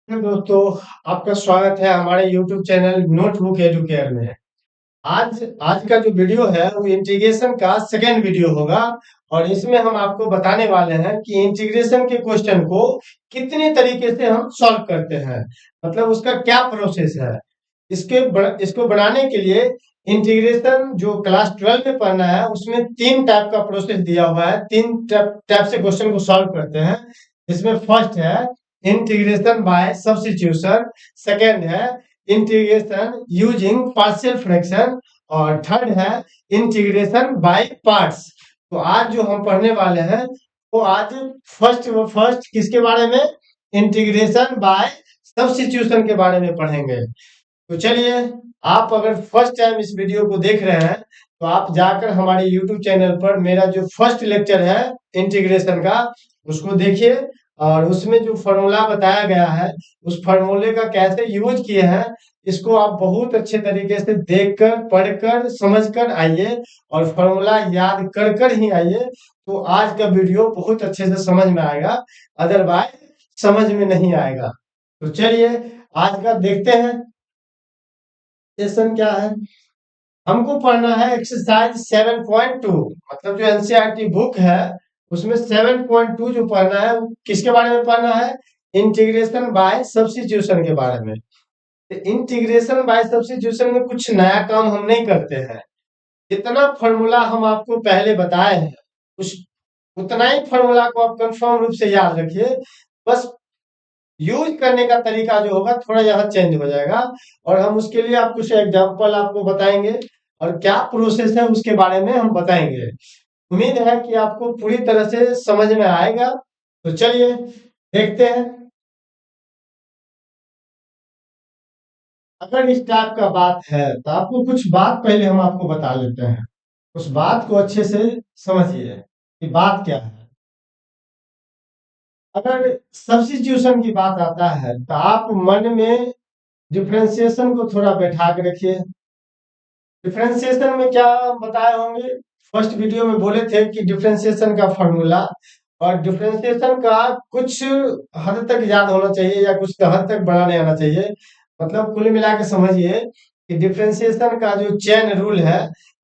दोस्तों, आपका स्वागत है हमारे YouTube चैनल नोटबुक एडुकेयर में। आज आज का जो वीडियो है वो इंटीग्रेशन का सेकेंड वीडियो होगा और इसमें हम आपको बताने वाले हैं कि इंटीग्रेशन के क्वेश्चन को कितने तरीके से हम सॉल्व करते हैं, मतलब उसका क्या प्रोसेस है। इसको बनाने के लिए इंटीग्रेशन जो क्लास 12 में पढ़ना है उसमें 3 टाइप का प्रोसेस दिया हुआ है। 3 टाइप से क्वेश्चन को सॉल्व करते हैं। इसमें फर्स्ट है इंटीग्रेशन बाय सब्स्टिट्यूशन, सेकेंड है इंटीग्रेशन यूजिंग पार्शियल फ्रैक्शन और थर्ड है इंटीग्रेशन बाय पार्ट्स। तो आज जो हम पढ़ने वाले हैं वो आज फर्स्ट किसके बारे में, इंटीग्रेशन बाय सब्स्टिट्यूशन के बारे में पढ़ेंगे। तो चलिए, आप अगर फर्स्ट टाइम इस वीडियो को देख रहे हैं तो आप जाकर हमारे YouTube चैनल पर मेरा जो फर्स्ट लेक्चर है इंटीग्रेशन का उसको देखिए और उसमें जो फॉर्मूला बताया गया है उस फॉर्मूले का कैसे यूज किए हैं इसको आप बहुत अच्छे तरीके से देखकर पढ़कर समझकर आइए और फॉर्मूला याद कर कर ही आइए। तो आज का वीडियो बहुत अच्छे से समझ में आएगा, अदरवाइज समझ में नहीं आएगा। तो चलिए आज का देखते हैं सेशन क्या है। हमको पढ़ना है एक्सरसाइज 7.2, मतलब जो एनसीईआरटी बुक है उसमें 7.2 जो पढ़ना है वो किसके बारे में पढ़ना है, इंटीग्रेशन बाय सब्स्टिट्यूशन के बारे में। इंटीग्रेशन बाय सब्स्टिट्यूशन में कुछ नया काम हम नहीं करते हैं। जितना फॉर्मूला हम आपको पहले बताए हैं उस उतना ही फॉर्मूला को आप कंफर्म रूप से याद रखिए, बस यूज करने का तरीका जो होगा थोड़ा यहाँ चेंज हो जाएगा और हम उसके लिए आप कुछ एग्जांपल आपको बताएंगे और क्या प्रोसेस है उसके बारे में हम बताएंगे। उम्मीद है कि आपको पूरी तरह से समझ में आएगा। तो चलिए देखते हैं। अगर इस टाइप का बात है तो आपको कुछ बात पहले हम आपको बता लेते हैं, उस बात को अच्छे से समझिए कि बात क्या है। अगर सब्स्टिट्यूशन की बात आता है तो आप मन में डिफरेंशिएशन को थोड़ा बैठा के रखिए। डिफरेंशिएशन में क्या बताए होंगे, फर्स्ट वीडियो में बोले थे कि डिफरेंशिएशन का फॉर्मूला और डिफरेंशिएशन का कुछ हद तक याद होना चाहिए या कुछ हद तक बनाने आना चाहिए। मतलब कुल मिला के समझिए कि डिफरेंशिएशन का जो चेन रूल है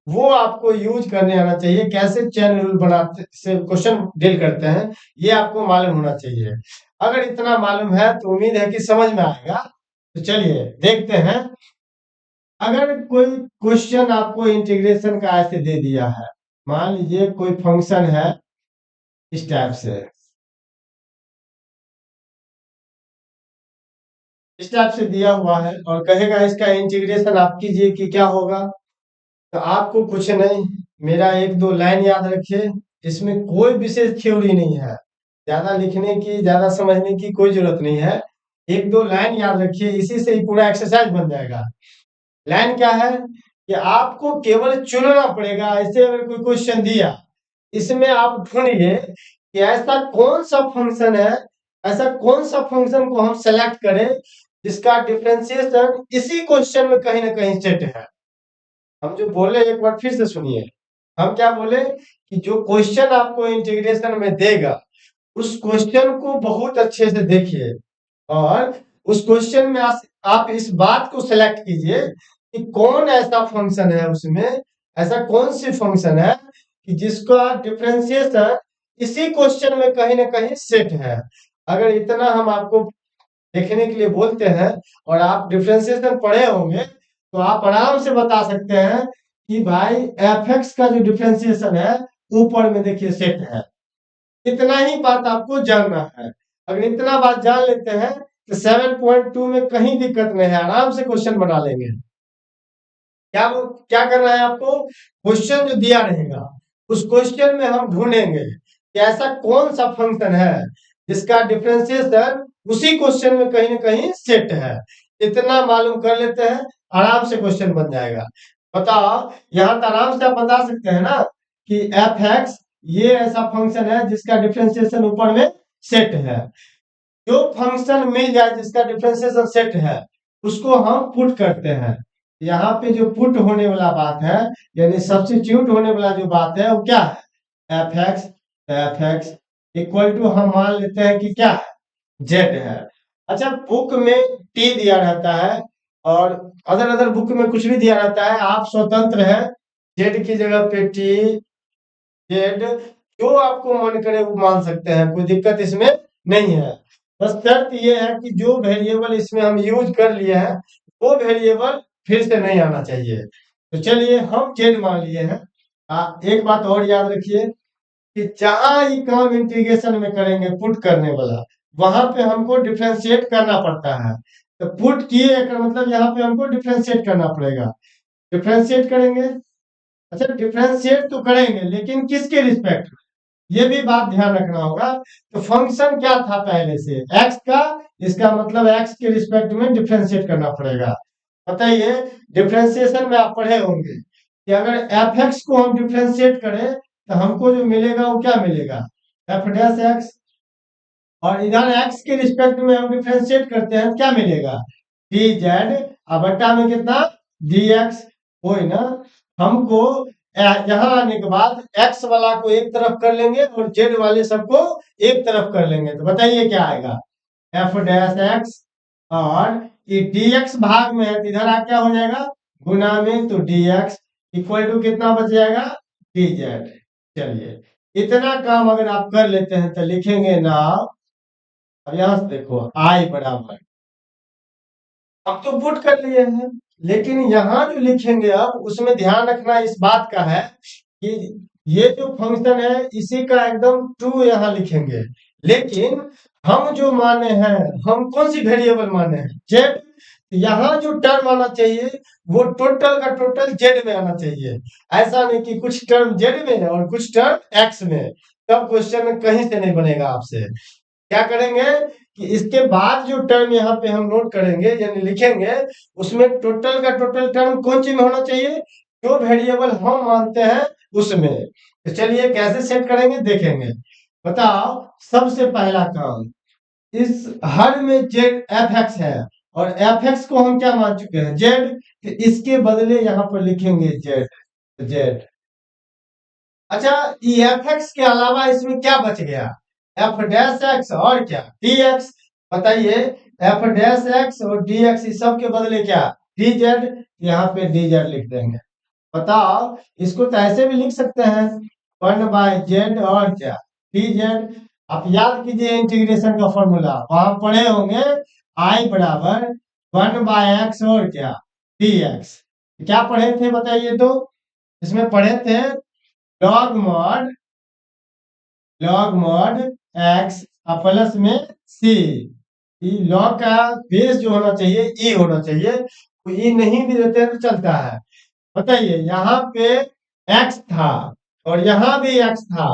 वो आपको यूज करने आना चाहिए। कैसे चेन रूल बनाते से क्वेश्चन डील करते हैं ये आपको मालूम होना चाहिए। अगर इतना मालूम है तो उम्मीद है कि समझ में आएगा। तो चलिए देखते हैं। अगर कोई क्वेश्चन आपको इंटीग्रेशन का ऐसे दे दिया है, मान लीजिए कोई फंक्शन है इस टाइप से, इस टाइप से दिया हुआ है और कहेगा इसका इंटीग्रेशन आप कीजिए कि क्या होगा। तो आपको कुछ नहीं, मेरा एक दो लाइन याद रखिए। इसमें कोई विशेष थ्योरी नहीं है, ज्यादा लिखने की ज्यादा समझने की कोई जरूरत नहीं है। एक दो लाइन याद रखिए, इसी से ही पूरा एक्सरसाइज बन जाएगा। लाइन क्या है कि आपको केवल चुनना पड़ेगा। ऐसे अगर कोई क्वेश्चन दिया इसमें आप ढूंढिए कि ऐसा कौन सा फंक्शन है, ऐसा कौन सा फंक्शन को हम सेलेक्ट करें जिसका डिफरेंशिएशन इसी क्वेश्चन में कहीं ना कहीं सेट है। हम जो बोले एक बार फिर से सुनिए, हम क्या बोले कि जो क्वेश्चन आपको इंटीग्रेशन में देगा उस क्वेश्चन को बहुत अच्छे से देखिए और उस क्वेश्चन में आप इस बात को सिलेक्ट कीजिए कि कौन ऐसा फंक्शन है, उसमें ऐसा कौन सी फंक्शन है कि जिसका डिफरेंशिएशन इसी क्वेश्चन में कहीं ना कहीं सेट है। अगर इतना हम आपको देखने के लिए बोलते हैं और आप डिफरेंशिएशन पढ़े होंगे तो आप आराम से बता सकते हैं कि भाई एफ एक्स का जो डिफरेंशिएशन है ऊपर में देखिए सेट है। इतना ही बात आपको जानना है। अगर इतना बात जान लेते हैं तो 7.2 में कहीं दिक्कत नहीं है, आराम से क्वेश्चन बना लेंगे। क्या करना है आपको, क्वेश्चन जो दिया रहेगा उस क्वेश्चन में हम ढूंढेंगे कि ऐसा कौन सा फंक्शन है जिसका डिफरेंशिएशन उसी क्वेश्चन में कहीं ना कहीं सेट है। इतना मालूम कर लेते हैं, आराम से क्वेश्चन बन जाएगा। बताओ, यहाँ तो आराम से आप बता सकते हैं ना कि एफ एक्स ये ऐसा फंक्शन है जिसका डिफरेंशिएशन ऊपर में सेट है। जो फंक्शन मिल जाए जिसका डिफरेंशिएशन सेट है उसको हम पुट करते हैं। यहाँ पे जो पुट होने वाला बात है यानी सब्स्टिट्यूट होने वाला जो बात है वो क्या है, एफ एक्स इक्वल टू हम मान लेते हैं कि क्या है, जेड है। अच्छा, बुक में टी दिया रहता है और अदर अदर बुक में कुछ भी दिया रहता है, आप स्वतंत्र है, जेड की जगह पे टी, जेड, जो आपको मन करे वो मान सकते हैं, कोई दिक्कत इसमें नहीं है। बस शर्त ये है कि जो वेरिएबल इसमें हम यूज कर लिए हैं वो वेरिएबल फिर से नहीं आना चाहिए। तो चलिए हम जेड मान लिए हैं। एक बात और याद रखिए कि जहां ये काम इंटीग्रेशन में करेंगे पुट करने वाला, वहां पे हमको डिफरेंशिएट करना पड़ता है। तो पुट किए का मतलब यहाँ पे हमको डिफरेंशिएट करना पड़ेगा। डिफरेंशिएट करेंगे, अच्छा डिफरेंशिएट तो करेंगे लेकिन किसके रिस्पेक्ट, ये भी बात ध्यान रखना होगा। तो फंक्शन क्या था पहले से, एक्स का, इसका मतलब एक्स के रिस्पेक्ट में डिफरेंशिएट करना पड़ेगा। बताइए, डिफरेंशिएशन में आप पढ़े होंगे कि अगर एफ एक्स को हम डिफरेंशिएट करें तो हमको जो मिलेगा वो क्या मिलेगा, एफ डैश एक्स। और इधर एक्स के रिस्पेक्ट में हम डिफरेंशिएट करते हैं तो क्या मिलेगा, डी जेड, अब बट्टा में कितना, डी एक्स। कोई ना, हमको यहाँ आने के बाद एक्स वाला को एक तरफ कर लेंगे और जेड वाले सबको एक तरफ कर लेंगे, तो बताइए क्या आएगा, एफ डैश एक्स। और ये डी एक्स भाग में है तो इधर आ क्या हो जाएगा, गुना में, तो डी एक्स इक्वल टू कितना बच जाएगा, डी जेड। चलिए, इतना काम अगर आप कर लेते हैं तो लिखेंगे ना, अब यहां से देखो आई बराबर, अब तो पुट कर लिए हैं, लेकिन यहाँ जो लिखेंगे अब उसमें ध्यान रखना इस बात का है कि ये जो फंक्शन है इसी का एकदम ट्रू यहाँ लिखेंगे। लेकिन हम जो माने हैं, हम कौन सी वेरिएबल माने हैं, जेड। यहाँ जो टर्म आना चाहिए वो टोटल का टोटल जेड में आना चाहिए। ऐसा नहीं कि कुछ टर्म जेड में है और कुछ टर्म एक्स में, तब क्वेश्चन कहीं से नहीं बनेगा आपसे। क्या करेंगे कि इसके बाद जो टर्म यहाँ पे हम नोट करेंगे यानी लिखेंगे, उसमें टोटल का टोटल टर्म कौन सी में होना चाहिए, जो वेरिएबल हम मानते हैं उसमें। तो चलिए कैसे सेट करेंगे देखेंगे। बताओ, सबसे पहला काम, इस हर में जेड एफ एक्स है और एफ एक्स को हम क्या मान चुके हैं, जेड, तो इसके बदले यहाँ पर लिखेंगे जेड, जेड। अच्छा, एफ एक्स के अलावा इसमें क्या बच गया, एफ डैश एक्स और क्या, डी एक्स। बताइए, एफ डैश एक्स और डी एक्स, इस सब के बदले क्या, डी जेड, यहाँ पे डी जेड लिख देंगे। बताओ, इसको तो ऐसे भी लिख सकते हैं, 1/z और क्या, डी जेड। आप याद कीजिए इंटीग्रेशन का फॉर्मूला वहां पढ़े होंगे, आई बराबर 1/x और क्या, डी एक्स। क्या पढ़े थे बताइए तो, इसमें पढ़े थे log mod, log mod x plus में सी। लॉग का बेस जो होना चाहिए ई होना चाहिए, तो ई नहीं भी देते तो चलता है। बताइए, यहाँ पे एक्स था और यहाँ भी एक्स था,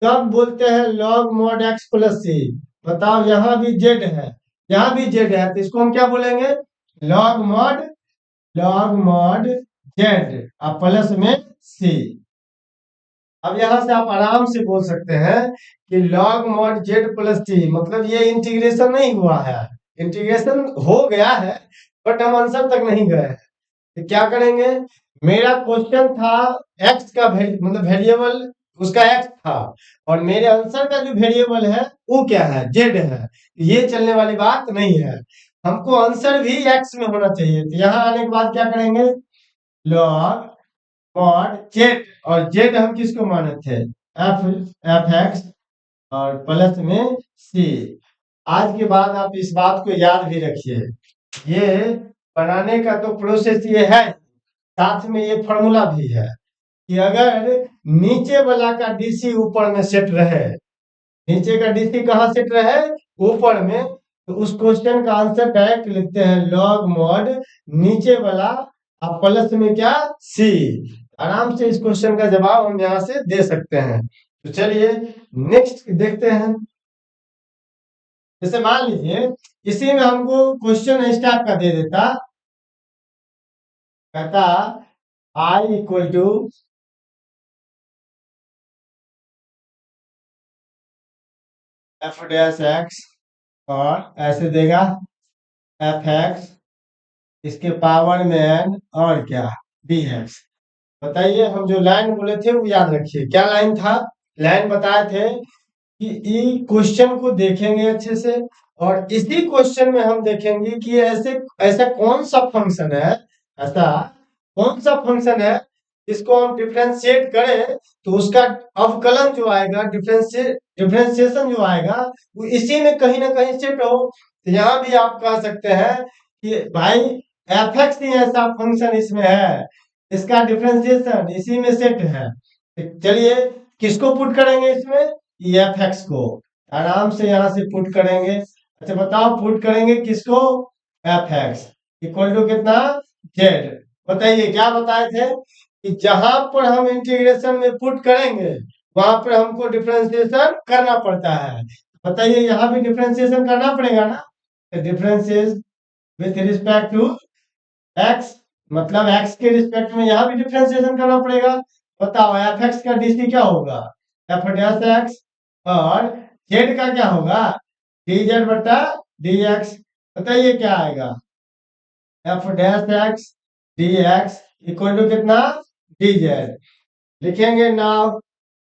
तब बोलते हैं लॉग मॉड एक्स प्लस सी। बताओ, यहाँ भी जेड है, यहाँ भी जेड है, तो इसको हम क्या बोलेंगे, log mod, log mod Z plus में सी। अब यहां से आप आराम से बोल सकते हैं कि log mod z plus T, मतलब ये इंटीग्रेशन नहीं हुआ है, इंटीग्रेशन हो गया है बट हम आंसर तक नहीं गए हैं। तो क्या करेंगे, मेरा क्वेश्चन था x का मतलब वेरिएबल उसका x था, और मेरे आंसर का जो वेरिएबल है वो क्या है, z है। ये चलने वाली बात नहीं है, हमको आंसर भी x में होना चाहिए। तो यहाँ आने के बाद क्या करेंगे, log और जेड, और जेड हम किसको माने थे, एफ, एफ एक्स और प्लस में सी। आज के बाद आप इस बात को याद भी रखिए, ये बनाने का तो प्रोसेस ये है, साथ में ये फॉर्मूला भी है कि अगर नीचे वाला का डीसी ऊपर में सेट रहे, नीचे का डीसी कहाँ सेट रहे, ऊपर में, तो उस क्वेश्चन का आंसर डायरेक्ट लिखते हैं लॉग मॉड नीचे वाला अब प्लस में क्या, सी। आराम से इस क्वेश्चन का जवाब हम यहाँ से दे सकते हैं। तो चलिए नेक्स्ट देखते हैं। जैसे मान लीजिए इसी में हमको क्वेश्चन इस टाइप का दे देता, कहता I equal to f dash x, और ऐसे देगा एफ एक्स, इसके पावर में एन और क्या, डी एक्स। बताइए, हम जो लाइन बोले थे वो याद रखिए, क्या लाइन था, लाइन बताए थे कि क्वेश्चन को देखेंगे अच्छे से और इसी क्वेश्चन में हम देखेंगे कि ऐसा कौन सा फंक्शन है, ऐसा कौन सा फंक्शन है इसको हम डिफरेंशिएट करें तो उसका अवकलन जो आएगा, डिफरेंशिएशन जो आएगा वो इसी में कहीं ना कहीं सेट हो। तो यहाँ भी आप कह सकते हैं कि भाई एफ एक्स ही ऐसा फंक्शन इसमें है, इसका डिफरेंशिएशन इसी में सेट है। तो चलिए किसको पुट करेंगे इसमें, एफ एक्स को आराम से यहाँ से पुट करेंगे। अच्छा बताओ पुट करेंगे किसको, एफ एक्स इक्वल टू कितना, जेड। बताइए क्या बताए थे कि जहां पर हम इंटीग्रेशन में पुट करेंगे वहां पर हमको डिफरेंशिएशन करना पड़ता है। बताइए यहाँ भी डिफरेंशिएशन करना पड़ेगा ना, differentiation with respect to x, मतलब एक्स के रिस्पेक्ट में यहाँ भी डिफरेंशिएशन करना पड़ेगा। बताओ एफ एक्स का डीसी क्या होगा, एफ डैश एक्स, और जेड का क्या होगा, डी जेड बटा डी एक्स। बताइए क्या आएगा, f dash x d x equal to कितना, डी जेड। लिखेंगे नाउ,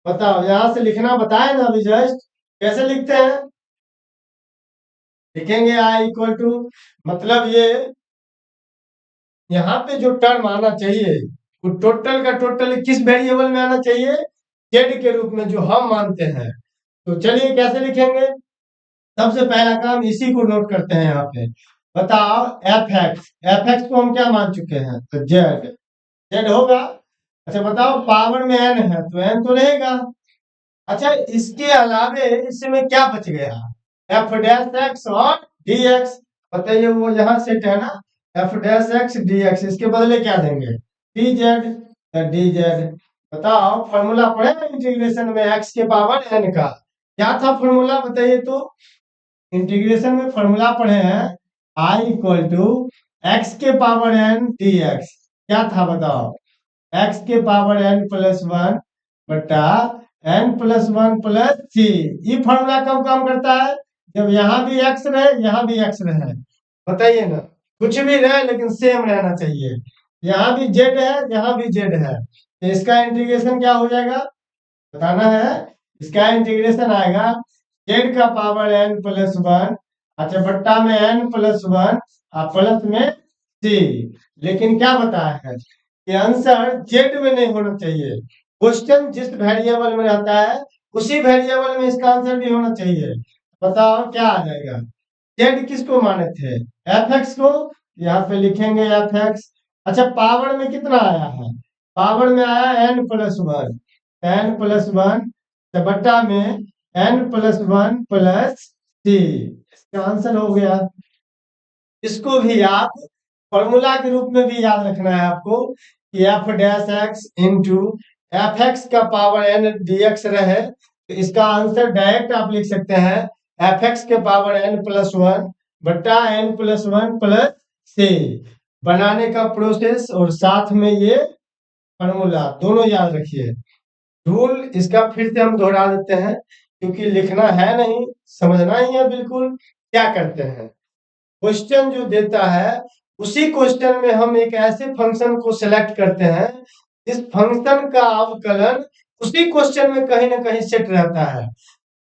बताओ यहां से लिखना बताए ना अभी जस्ट, कैसे लिखते हैं, लिखेंगे आई इक्वल टू, मतलब ये यहाँ पे जो टर्म आना चाहिए वो टोटल का टोटल किस वेरिएबल में आना चाहिए, जेड के रूप में जो हम मानते हैं। तो चलिए कैसे लिखेंगे, सबसे पहला काम इसी को नोट करते हैं यहाँ पे। बताओ एफ एक्स को हम क्या मान चुके हैं, तो जेड, जेड होगा। अच्छा बताओ पावर में एन है तो एन तो रहेगा। अच्छा इसके अलावे इसमें क्या बच गया, एफ डैश एक्स और डी एक्स। बताइए वो यहाँ सेट है ना, F dash x d x, इसके बदले क्या देंगे, डी जेड, डी जेड। बताओ फॉर्मूला पढ़े ना इंटीग्रेशन में एक्स के पावर एन का, क्या था फॉर्मूला बताइए तो, इंटीग्रेशन में फॉर्मूला पढ़े हैं आई इक्वल टू एक्स के पावर एन डी एक्स, क्या था बताओ, एक्स के पावर एन प्लस वन बटा एन प्लस वन प्लस सी। ये फॉर्मूला कब काम करता है, जब यहाँ भी एक्स रहे यहाँ भी एक्स रहे। बताइए ना, कुछ भी रहे लेकिन सेम रहना चाहिए, यहाँ भी जेड है यहाँ भी जेड है, तो इसका इंटीग्रेशन क्या हो जाएगा बताना है। इसका इंटीग्रेशन आएगा जेड का पावर एन प्लस वन, अच्छा बट्टा में एन प्लस वन और प्लस में सी। लेकिन क्या बताया है कि आंसर जेड में नहीं होना चाहिए, क्वेश्चन जिस वेरिएबल में रहता है उसी वेरिएबल में इसका आंसर भी होना चाहिए। बताओ क्या आ जाएगा, जेड किसको माने थे, एफ एक्स को, यहाँ पे लिखेंगे एफ एक्स। अच्छा पावर में कितना आया है, पावर में आया n plus one, n plus one बट्टा में n plus one plus c, इसका आंसर हो गया। इसको भी आप फॉर्मूला के रूप में भी याद रखना है आपको कि F dash x into F x का पावर एन डी एक्स रहे, तो इसका आंसर डायरेक्ट आप लिख सकते हैं एफ एक्स के पावर एन प्लस वन बट्टा एन प्लस वन प्लस सी। बनाने का प्रोसेस और साथ में ये फॉर्मूला दोनों याद रखिए। रूल इसका फिर से हम दोहरा देते हैं क्योंकि लिखना है नहीं, समझना ही है बिल्कुल। क्या करते हैं, क्वेश्चन जो देता है उसी क्वेश्चन में हम एक ऐसे फंक्शन को सिलेक्ट करते हैं जिस फंक्शन का अवकलन उसी क्वेश्चन में कहीं ना कहीं सेट रहता है।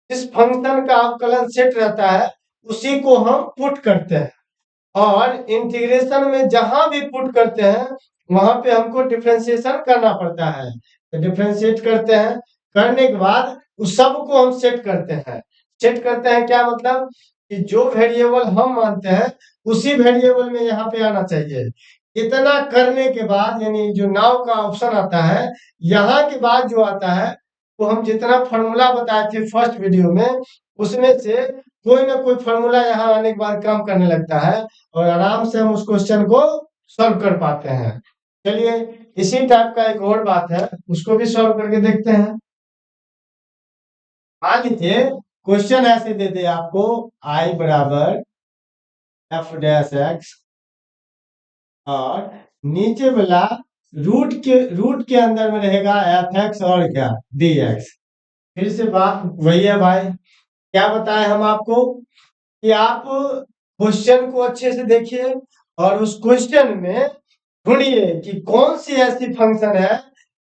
जिस फंक्शन का अवकलन सेट रहता है उसी को हम पुट करते हैं, और इंटीग्रेशन में जहां भी पुट करते हैं वहां पे हमको डिफरेंशिएशन करना पड़ता है। तो डिफरेंशिएट करते हैं, करने के बाद उस सब को हम सेट करते हैं। सेट करते हैं क्या मतलब कि जो वेरिएबल हम मानते हैं उसी वेरिएबल में यहाँ पे आना चाहिए। इतना करने के बाद यानी जो नाउ का ऑप्शन आता है, यहाँ के बाद जो आता है वो हम जितना फॉर्मूला बताए थे फर्स्ट वीडियो में उसमें से कोई ना कोई फॉर्मूला यहाँ आने के बाद काम करने लगता है और आराम से हम उस क्वेश्चन को सॉल्व कर पाते हैं। चलिए इसी टाइप का एक और बात है उसको भी सॉल्व करके देखते हैं। मान लीजिए क्वेश्चन ऐसे दे दे आपको आई बराबर एफ डैश एक्स और नीचे वाला रूट के अंदर में रहेगा एफ एक्स और क्या डी एक्स। फिर से बात वही है भाई, क्या बताए हम आपको कि आप क्वेश्चन को अच्छे से देखिए और उस क्वेश्चन में ढूंढिए कि कौन सी ऐसी फंक्शन है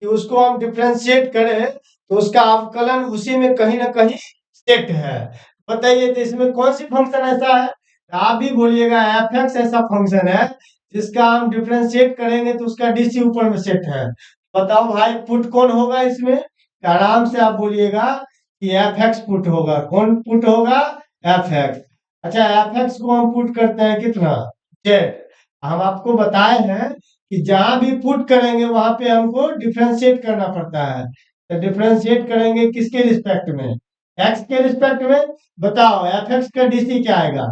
कि उसको हम डिफरेंशिएट करें तो उसका अवकलन उसी में कहीं ना कहीं सेट है। बताइए तो इसमें कौन सी फंक्शन ऐसा है? आप भी बोलिएगा एफ एक्स ऐसा फंक्शन है जिसका हम डिफ्रेंशिएट करेंगे तो उसका डीसी ऊपर में सेट है। बताओ भाई पुट कौन होगा इसमें? आराम से आप बोलिएगा कि एफ एक्स पुट होगा। कौन पुट होगा? F x. अच्छा, एफ एक्स को हम पुट करते हैं कितना? जेड। हम आपको बताए हैं कि जहां भी पुट करेंगे वहां पे हमको डिफ्रेंशिएट करना पड़ता है। तो डिफ्रेंशिएट करेंगे किसके रिस्पेक्ट में? एक्स के रिस्पेक्ट में। बताओ एफ एक्स का डीसी क्या आएगा?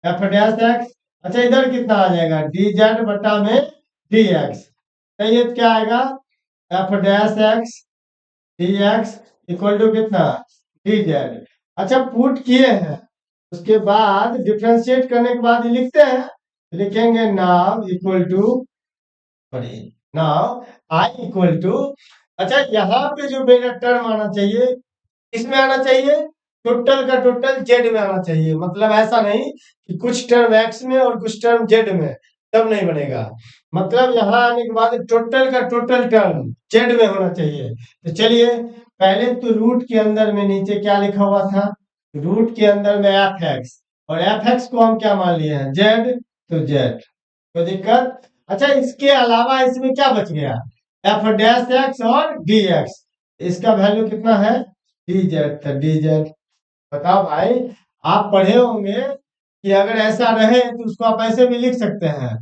F dash x. अच्छा, इधर कितना आ जाएगा? डी जेड बटा में डी एक्स। तो ये क्या आएगा? F dash x d x equal to कितना? D z. अच्छा, पुट किए हैं उसके बाद डिफ्रेंशिएट करने के बाद ये लिखते हैं, लिखेंगे now equal to, now I equal to. अच्छा, यहाँ पे जो मेरा टर्म आना चाहिए किसमें आना चाहिए? टोटल का टोटल जेड में आना चाहिए। मतलब ऐसा नहीं कि कुछ टर्म एक्स में और कुछ टर्म जेड में, तब नहीं बनेगा। मतलब यहाँ आने के बाद टोटल का टोटल टर्म जेड में होना चाहिए। तो चलिए, पहले तो रूट के अंदर में नीचे क्या लिखा हुआ था? रूट के अंदर में एफ एक्स, और एफ एक्स को हम क्या मान लिए हैं? जेड। तो जेड, कोई दिक्कत? अच्छा, इसके अलावा इसमें क्या बच गया? एफ डैश एक्स और डी एक्स। इसका वैल्यू कितना है? D Z. तो डी जेड। बताओ भाई, आप पढ़े होंगे कि अगर ऐसा रहे तो उसको आप ऐसे भी लिख सकते हैं।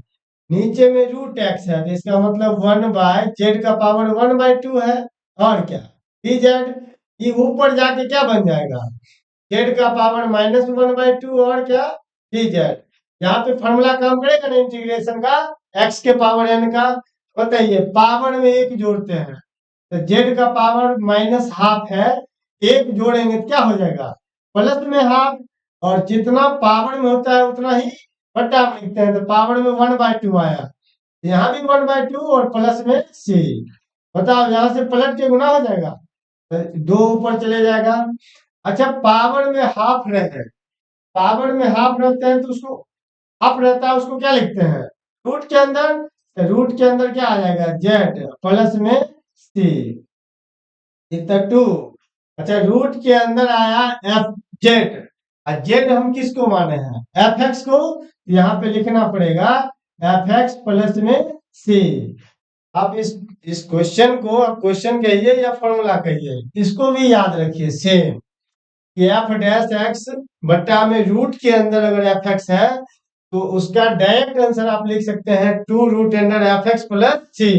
नीचे में रूट एक्स है तो इसका मतलब 1/z का पावर 1/2 है। और क्या? D Z. ये ऊपर जाके क्या बन जाएगा? जेड का पावर -1/2 और क्या? D Z. यहाँ पे फॉर्मूला काम करेगा ना इंटीग्रेशन का, एक्स के पावर एन का। बताइए, पावर में एक जोड़ते हैं तो जेड का पावर -12 है, एक जोड़ेंगे तो क्या हो जाएगा? प्लस में हाफ। और जितना पावर में होता है उतना ही बट्टा में लिखते हैं, तो पावर में 1/2 आया। यहाँ भी 1/2 और प्लस में सी। बताओ, यहाँ से पलट के गुना हो जाएगा तो दो ऊपर चले जाएगा। अच्छा, पावर में हाफ रहे, पावर में हाफ रहते हैं तो उसको, हाफ रहता है उसको क्या लिखते हैं? रूट के अंदर। तो रूट के अंदर क्या आ जाएगा? जेड प्लस में सी इतना 2। अच्छा, रूट के अंदर आया एफ जेड, और जेड हम किसको माने हैं? एफ एक्स को। यहाँ पे लिखना पड़ेगा एफ एक्स प्लस में सी। आप इस क्वेश्चन को आप क्वेश्चन कहिए या फॉर्मूला कहिए, इसको भी याद रखिए सेम, कि एफ डैश एक्स बट्टा में रूट के अंदर अगर एफ एक्स है तो उसका डायरेक्ट आंसर आप लिख सकते हैं 2 root under f x plus c.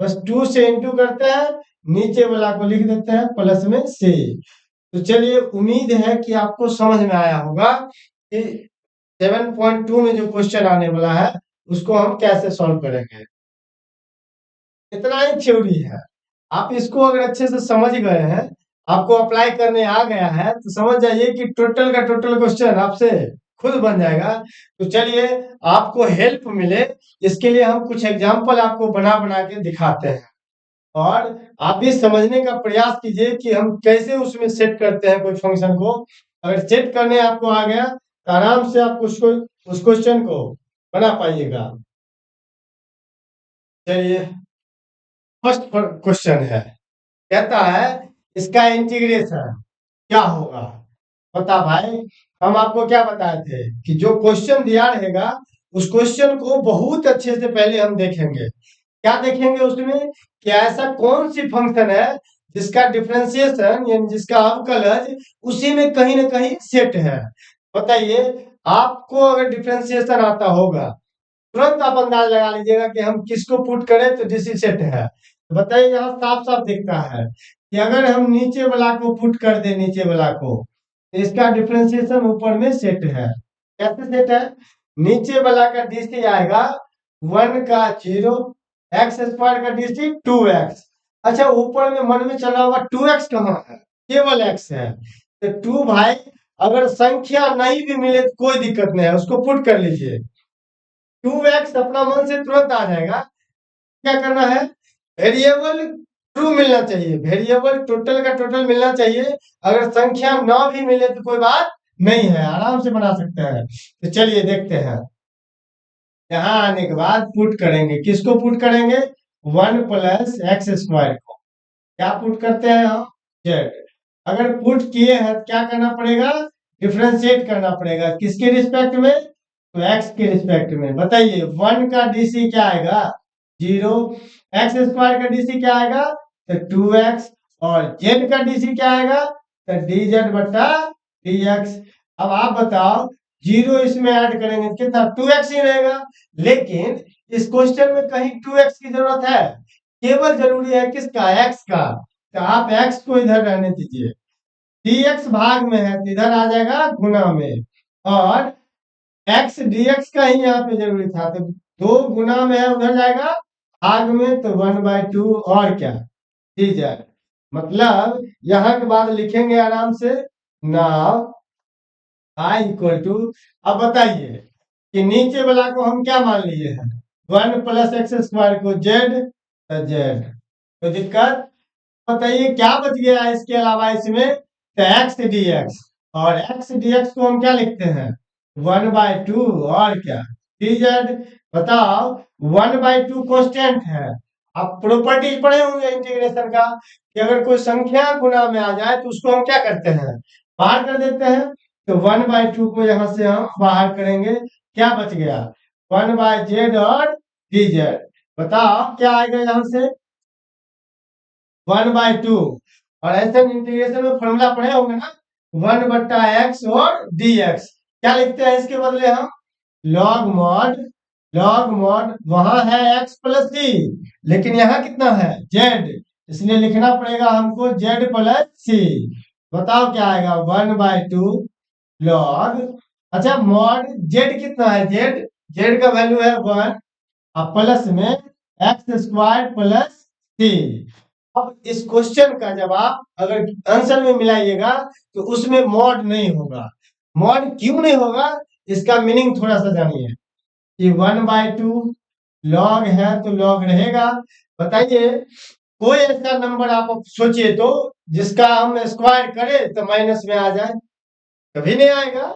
बस 2 से इंटू करते हैं, नीचे वाला को लिख देते हैं प्लस में सी। तो चलिए, उम्मीद है कि आपको समझ में आया होगा कि 7.2 में जो क्वेश्चन आने वाला है उसको हम कैसे सॉल्व करेंगे। इतना ही थ्योरी है। आप इसको अगर अच्छे से समझ गए हैं, आपको अप्लाई करने आ गया है, तो समझ जाइए कि टोटल का टोटल क्वेश्चन आपसे खुद बन जाएगा। तो चलिए, आपको हेल्प मिले इसके लिए हम कुछ एग्जाम्पल आपको बना बना के दिखाते हैं, और आप भी समझने का प्रयास कीजिए कि हम कैसे उसमें सेट करते हैं कोई फंक्शन को। अगर सेट करने आपको आ गया तो आराम से आप उसको, उस क्वेश्चन को बना पाइएगा। चलिए, फर्स्ट क्वेश्चन है, कहता है इसका इंटीग्रेशन क्या होगा? बता भाई, हम आपको क्या बताए थे कि जो क्वेश्चन दिया रहेगा उस क्वेश्चन को बहुत अच्छे से पहले हम देखेंगे। क्या देखेंगे उसमें? कि ऐसा कौन सी फंक्शन है जिसका डिफरेंशिएशन यानी जिसका अवकलज उसी में कहीं ना कहीं सेट है। बताइए, आपको अगर डिफरेंशिएशन आता होगा तुरंत आप अंदाज लगा लीजिएगा कि हम किसको पुट करें तो डीसी सेट है। तो बताइए, यहाँ साफ साफ दिखता है कि अगर हम नीचे वाला को पुट कर दे, नीचे वाला को, तो इसका डिफरेंशिएशन ऊपर में सेट है। कैसे सेट है? नीचे वाला का डीसी आएगा 1 का 0, एक्स स्क्वायर का डीसी 2x। अच्छा, ऊपर में मन में चला हुआ 2x कहाँ है? केवल x है। तो 2 भाई, अगर संख्या नहीं भी मिले तो कोई दिक्कत नहीं है, उसको पुट कर लीजिए। 2x अपना मन से तुरंत आ जाएगा। क्या करना है? वेरिएबल ट्रू मिलना चाहिए, वेरिएबल टोटल का टोटल मिलना चाहिए। अगर संख्या ना भी मिले तो कोई बात नहीं है, आराम से बना सकते हैं। तो चलिए देखते हैं। यहाँ आने के बाद पुट करेंगे, किसको पुट करेंगे? 1 प्लस एक्स स्क्वायर को। क्या पुट करते हैं हम? जेड। अगर पुट किए हैं तो क्या करना पड़ेगा? डिफ्रेंशिएट करना पड़ेगा, किसके रिस्पेक्ट में, तो एक्स के रिस्पेक्ट में। बताइए 1 का डीसी क्या आएगा, 0। एक्स स्क्वायर का डीसी क्या आएगा, तो 2x। और जेड का डीसी क्या आएगा, तो dz बटा dx। अब आप बताओ 0 इसमें ऐड करेंगे कितना, 2x ही रहेगा। लेकिन इस क्वेश्चन में कहीं 2x की जरूरत है, केवल जरूरी है किसका, x का। तो आप x को इधर रहने दीजिए, dx भाग में है तो इधर आ जाएगा गुना में, और x dx का ही यहाँ पे जरूरी था, तो 2 गुना में है उधर जाएगा भाग में, तो 1/2 और क्या, dz। मतलब यहाँ के बाद लिखेंगे आराम से, नाउ i इक्वल टू, अब बताइए कि नीचे वाला को हम क्या मान लिए हैं, 1 + x स्क्वायर को z, तो z। तो दिक्कत, बताइए क्या बच गया इसके अलावा इसमें, तो एक्स डी एक्स। और एक्स डी एक्स को हम क्या लिखते हैं, 1/2 और क्या, dz। बताओ 1/2 कांस्टेंट है। आप प्रॉपर्टीज पढ़े होंगे इंटीग्रेशन का, कि अगर कोई संख्या गुना में आ जाए तो उसको हम क्या करते हैं, बाहर कर देते हैं। तो 1/2 को यहाँ से हम बाहर करेंगे, क्या बच गया, 1/z और dz। बताओ क्या आएगा यहाँ से, 1/2। और ऐसे इंटीग्रेशन में फॉर्मूला पढ़े होंगे ना, 1/x और dx। क्या लिखते हैं इसके बदले हम, लॉग मॉड, लॉग मॉड वहां है x + c, लेकिन यहाँ कितना है z, इसलिए लिखना पड़ेगा हमको z + c। बताओ क्या आएगा, 1/2 लॉग, अच्छा मॉड z कितना है, z का वैल्यू है 1, अब प्लस में x² + c। अब इस क्वेश्चन का जवाब अगर आंसर में मिलाइएगा तो उसमें मॉड नहीं होगा। मॉड क्यों नहीं होगा, इसका मीनिंग थोड़ा सा जानिए, कि 1/2 लॉग है तो लॉग रहेगा। बताइए कोई ऐसा नंबर आप सोचिए तो जिसका हम स्क्वायर करें तो माइनस में आ जाए, कभी नहीं आएगा।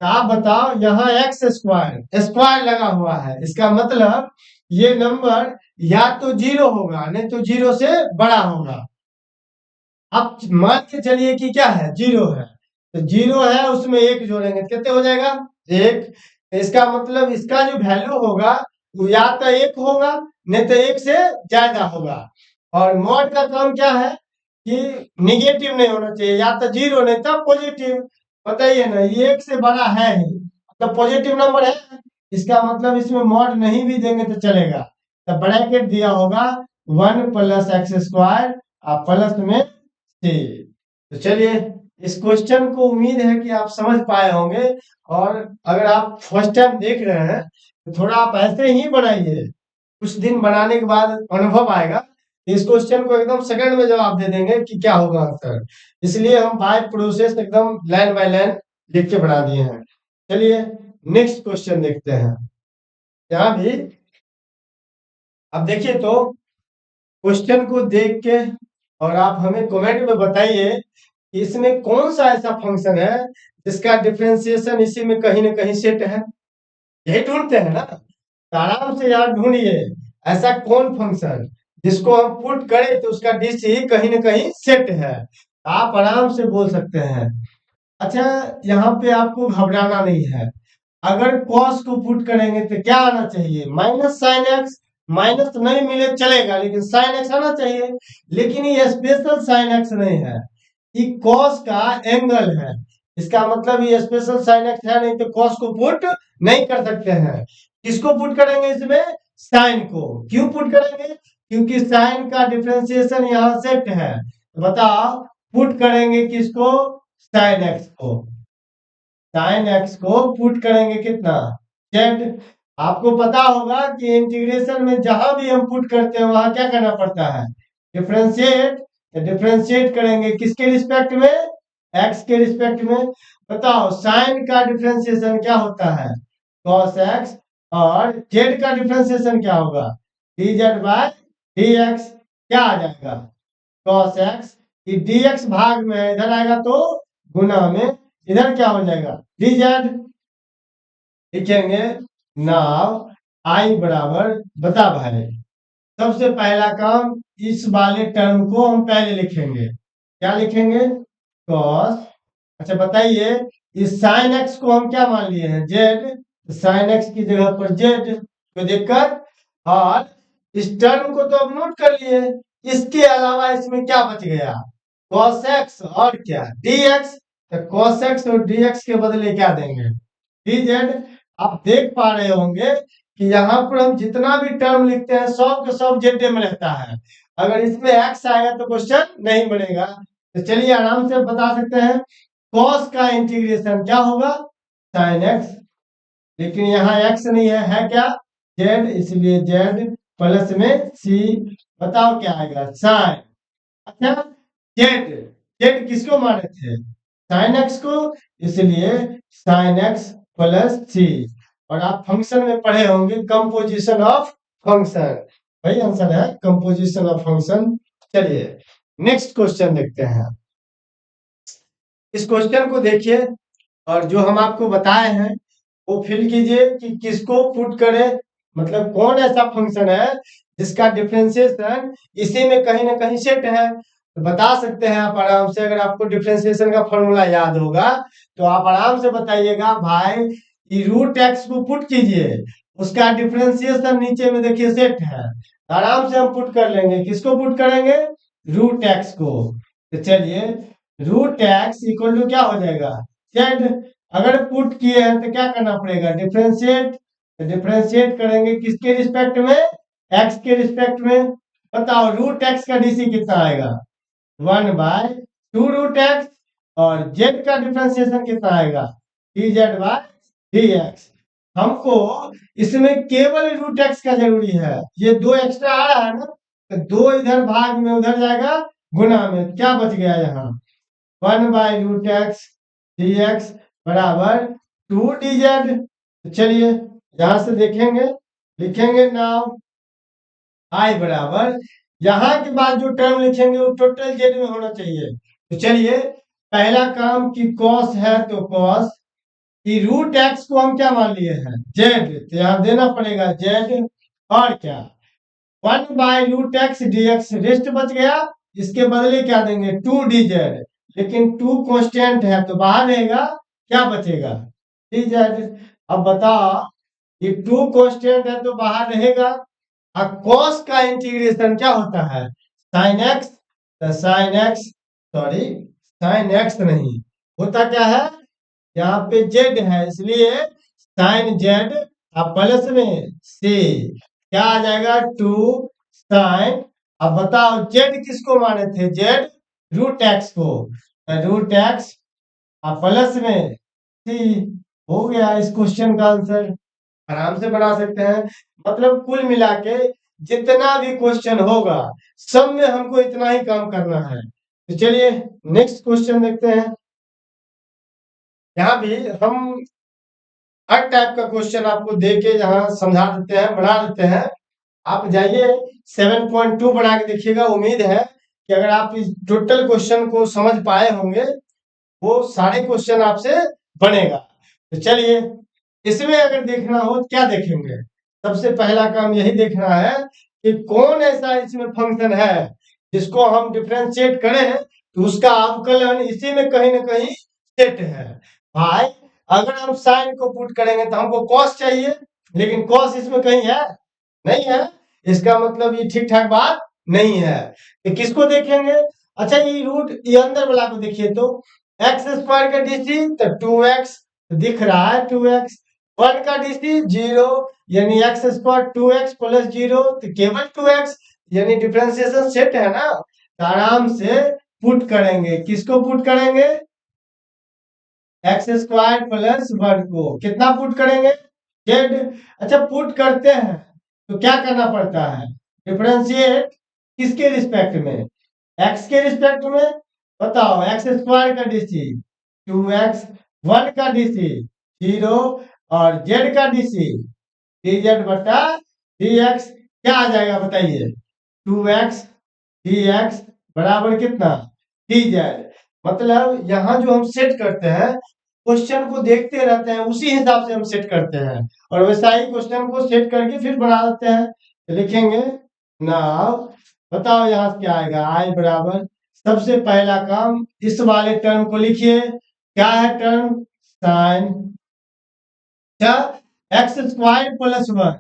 तो आप बताओ यहाँ x² स्क्वायर लगा हुआ है, इसका मतलब ये नंबर या तो 0 होगा, नहीं तो 0 से बड़ा होगा। अब मान के चलिए कि क्या है, 0 है, तो 0 है उसमें 1 जोड़ेंगे कितने हो जाएगा, 1। इसका मतलब इसका जो वैल्यू होगा वो या तो 1 होगा, नहीं तो 1 से ज्यादा होगा। और मॉड का काम क्या है कि निगेटिव नहीं होना चाहिए, या तो 0 नहीं तो पॉजिटिव। बताइए ना, ये 1 से बड़ा है ही, मतलब पॉजिटिव नंबर है, इसका मतलब इसमें मॉड नहीं भी देंगे तो चलेगा। तो ब्रैकेट दिया होगा 1 + x² प्लस में c। तो चलिए इस क्वेश्चन को उम्मीद है कि आप समझ पाए होंगे, और अगर आप फर्स्ट टाइम देख रहे हैं तो थोड़ा आप ऐसे ही बनाइए, कुछ दिन बनाने के बाद अनुभव आएगा, इस क्वेश्चन को एकदम सेकंड में जवाब दे देंगे कि क्या होगा आंसर। इसलिए हम बाय प्रोसेस एकदम लाइन बाय लाइन लिख के बना दिए हैं। चलिए नेक्स्ट क्वेश्चन देखते हैं। यहाँ भी अब देखिए, तो क्वेश्चन को देख के और आप हमें कमेंट में बताइए कि इसमें कौन सा ऐसा फंक्शन है जिसका डिफरेंशिएशन इसी में कहीं ना कहीं सेट है। यही ढूंढते हैं ना, तो आराम से यार ढूंढिए ऐसा कौन फंक्शन जिसको हम पुट करें तो उसका डीसी कहीं ना कहीं सेट है। आप आराम से बोल सकते हैं। अच्छा, यहाँ पे आपको घबराना नहीं है। अगर cos को पुट करेंगे तो क्या आना चाहिए, -sin x। माइनस नहीं मिले चलेगा, लेकिन sin x आना चाहिए। लेकिन ये स्पेशल sin x नहीं है, ये cos का एंगल है। इसका मतलब ये स्पेशल sin x है, नहीं तो cos को पुट नहीं कर सकते हैं। किसको पुट करेंगे इसमें, sin को। क्यों पुट करेंगे, क्योंकि sin का डिफरेंशिएशन यहाँ सेट है। बताओ पुट करेंगे किसको, sin x को। sin x को पुट करेंगे कितना, z। आपको पता होगा कि इंटीग्रेशन में जहां भी हम पुट करते हैं वहां क्या करना पड़ता है, डिफरेंशिएट। डिफरेंशिएट करेंगे किसके रिस्पेक्ट में, x के रिस्पेक्ट में। बताओ sin का डिफरेंशिएशन क्या होता है, cos x। और z का डिफरेंशिएशन क्या होगा, dz/dx। क्या आ जाएगा, cos x। dx भाग में इधर आएगा तो गुना में, इधर क्या हो जाएगा, dz। लिखेंगे नाउ i बराबर, बता भाई, सबसे पहला काम इस वाले टर्म को हम पहले लिखेंगे। क्या लिखेंगे, cos। अच्छा बताइए इस साइन एक्स को हम क्या मान लिए हैं, जेड। साइन एक्स की जगह पर जेड, कोई दिक्कत। और इस टर्म को तो अब नोट कर लिए। इसके अलावा इसमें क्या बच गया, cos x और क्या dx। तो cos x और dx के बदले क्या देंगे, dz। आप देख पा रहे होंगे कि यहाँ पर हम जितना भी टर्म लिखते हैं सब के सब जेड में रहता है। अगर इसमें x आएगा तो क्वेश्चन नहीं बनेगा। तो चलिए आराम से बता सकते हैं, cos का इंटीग्रेशन क्या होगा, sin x। लेकिन यहाँ x नहीं है क्या, z, इसलिए z प्लस में c। बताओ क्या आएगा, sin। अच्छा, जेड, जेड किसको माने थे, साइन एक्स को, इसलिए साइन एक्स प्लस सी। और आप फंक्शन में पढ़े होंगे कंपोजिशन ऑफ फंक्शन, वही आंसर है कंपोजिशन ऑफ फंक्शन। चलिए नेक्स्ट क्वेश्चन देखते हैं। इस क्वेश्चन को देखिए और जो हम आपको बताए हैं वो फिल कीजिए कि किसको पुट करें, मतलब कौन ऐसा फंक्शन है जिसका डिफरेंशिएशन इसी में कहीं ना कहीं सेट है। तो बता सकते हैं आप आराम से, अगर आपको डिफरेंशिएशन का फॉर्मूला याद होगा तो आप आराम से बताइएगा भाई, ये रूट एक्स को पुट कीजिए, उसका डिफरेंशिएशन नीचे में देखिए सेट है। आराम से हम पुट कर लेंगे, किसको पुट करेंगे, रूट एक्स को। तो चलिए रूट एक्स इक्वल टू क्या हो जाएगा, जेड। अगर पुट किए हैं तो क्या करना पड़ेगा, डिफरेंशिएट। डिफरेंशिएट करेंगे किसके रिस्पेक्ट में, एक्स के रिस्पेक्ट में। बताओ रूट एक्स का डीसी कितना आएगा, 1/2 रूट एक्स। और जेड का डिफरेंशिएशन कितना आएगा, dz/dx। हमको इसमें केवल रूट एक्स का जरूरी है, ये 2 एक्स्ट्रा आ रहा है ना, तो 2 इधर भाग में उधर जाएगा गुना में, क्या बच गया यहाँ, 1/√x dx बराबर 2dz। तो चलिए यहां से देखेंगे, लिखेंगे नाउ आई बराबर, यहाँ के बाद जो टर्म लिखेंगे वो टोटल जेड में होना चाहिए। तो चलिए पहला काम कि कॉस है तो कॉस, कि रूट एक्स को हम क्या मान लिए हैं, जेड, तो यहाँ देना पड़ेगा जेड। और क्या 1/√x dx, रेस्ट बच गया, इसके बदले क्या देंगे 2dz। लेकिन 2 कांस्टेंट है तो बाहर रहेगा, क्या बचेगा dz। अब बताओ ये 2 कांस्टेंट है तो बाहर रहेगा। अब cos का इंटीग्रेशन क्या होता है, sin x। तो sin x, sorry sin x नहीं होता, क्या है यहाँ पे z है, इसलिए sin z। अब प्लस में c, क्या आ जाएगा 2 sin। अब बताओ z किसको माने थे, z रूट एक्स को, रूट एक्स अब प्लस में c। हो गया इस क्वेश्चन का आंसर, आराम से बना सकते हैं। मतलब कुल मिला के जितना भी क्वेश्चन होगा सब में हमको इतना ही काम करना है। तो चलिए नेक्स्ट क्वेश्चन देखते हैं। यहाँ भी हम हर टाइप का क्वेश्चन आपको दे के यहाँ समझा देते हैं, बना देते हैं। आप जाइए 7.2 बना के देखिएगा। उम्मीद है कि अगर आप इस टोटल क्वेश्चन को समझ पाए होंगे, वो सारे क्वेश्चन आपसे बनेगा। तो चलिए इसमें अगर देखना हो क्या देखेंगे, सबसे पहला काम यही देखना है कि कौन ऐसा इसमें फंक्शन है जिसको हम डिफरेंशिएट करें तो उसका अवकलन इसी में कहीं ना कहीं सेट है। भाई अगर हम साइन को पुट करेंगे तो हमको कॉस चाहिए, लेकिन कॉस इसमें कहीं है नहीं है, इसका मतलब ये ठीक ठाक बात नहीं है। तो किसको देखेंगे, अच्छा ये रूट, ये अंदर वाला को देखिए तो x² का डीसी तो 2x दिख रहा है, 2x 1 का डीसी 0, यानी x² 2x प्लस 0 तो केवल 2x, यानी डिफरेंशिएशन सेट है ना। तो आराम से पुट करेंगे, किसको पुट करेंगे, x² प्लस 1 को, कितना पुट करेंगे z। अच्छा पुट करते हैं तो क्या करना पड़ता है, डिफरेंशिएट किसके रिस्पेक्ट में, x के रिस्पेक्ट में। बताओ x² का डीसी 2x, 1 का डीसी 0 और z का डीसी dz/dx, क्या आ जाएगा बताइए, 2x dx बराबर कितना dz। मतलब यहाँ जो हम सेट करते हैं, क्वेश्चन को देखते रहते हैं उसी हिसाब से हम सेट करते हैं, और वैसा ही क्वेश्चन को सेट करके फिर बना देते हैं। तो लिखेंगे नाउ, बताओ यहाँ से क्या आएगा, आई बराबर, सबसे पहला काम इस वाले टर्म को लिखिए, क्या है term sine x square plus one,